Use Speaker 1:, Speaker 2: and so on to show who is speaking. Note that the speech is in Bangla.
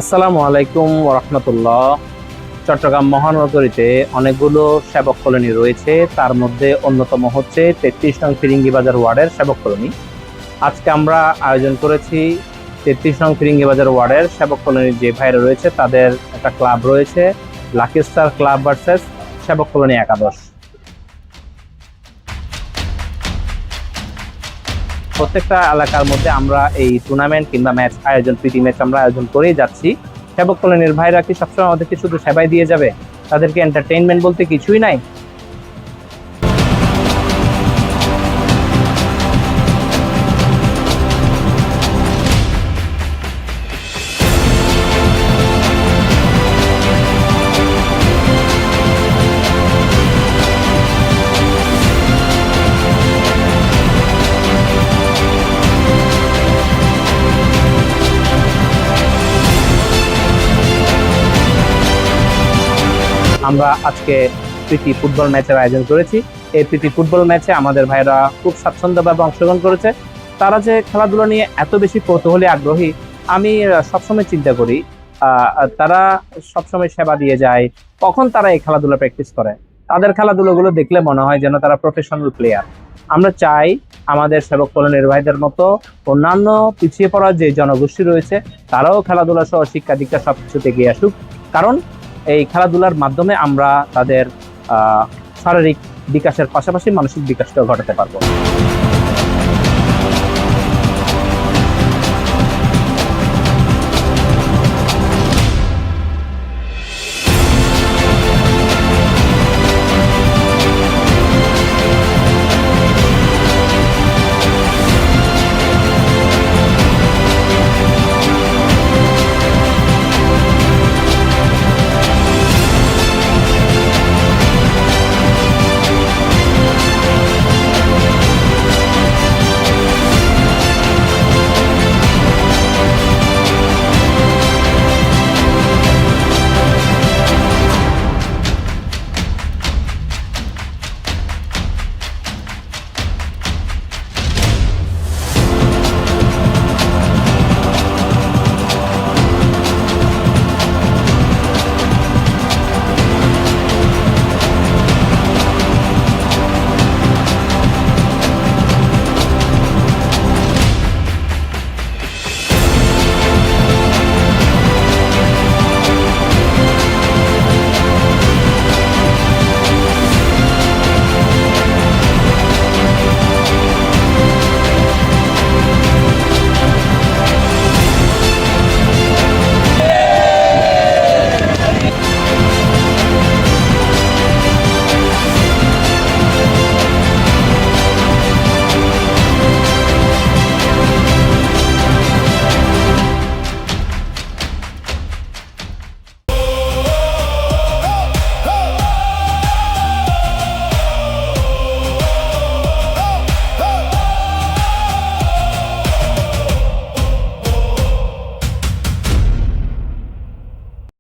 Speaker 1: আসসালামু আলাইকুম রহমতুল্লাহ। চট্টগ্রাম মহানগরীতে অনেকগুলো সেবক কলোনি রয়েছে, তার মধ্যে অন্যতম হচ্ছে ৩৩ নং ফিরিঙ্গি বাজার ওয়ার্ডের সেবক কলোনি। আজকে আমরা আয়োজন করেছি ৩৩ নং ফিরিঙ্গি বাজার ওয়ার্ডের সেবক কলোনির যে ভাইরা রয়েছে তাদের একটা ক্লাব রয়েছে, লাকি স্টার ক্লাব ভার্সেস সেবক কলোনি একাদশ। প্রত্যেকটা এলাকার মধ্যে আমরা এই টুর্নামেন্ট কিংবা ম্যাচ আয়োজন, প্রীতি ম্যাচ আমরা আয়োজন করেই যাচ্ছি। সেবক কলোনির ভাইরা কি সবসময় আমাদেরকে শুধু সেবাই দিয়ে যাবে? তাদেরকে এন্টারটেইনমেন্ট বলতে কিছুই নাই? আমরা আজকে প্রীতি ফুটবল ম্যাচের আয়োজন করেছি। এই প্রীতি ফুটবল ম্যাচে আমাদের ভাইরা খুব স্বাচ্ছন্দ্যভাবে অংশগ্রহণ করেছে। তারা যে খেলাধুলা নিয়ে এত বেশি কৌতূহলী আগ্রহী, আমি সবসময় চিন্তা করি তারা সবসময় সেবা দিয়ে যায়। কখন তারা এই খেলাধুলা প্র্যাকটিস করে? তাদের খেলাধুলাগুলো দেখলে মনে হয় যেন তারা প্রফেশনাল প্লেয়ার। আমরা চাই আমাদের সেবক কলোনির ভাইদের মতো অন্যান্য পিছিয়ে পড়া যে জনগোষ্ঠী রয়েছে তারাও খেলাধুলা সহ শিক্ষা দীক্ষা সবকিছুতে এগিয়ে আসুক। কারণ এই খেলাধুলার মাধ্যমে আমরা তাদের শারীরিক বিকাশের পাশাপাশি মানসিক বিকাশটাও ঘটাতে পারবো।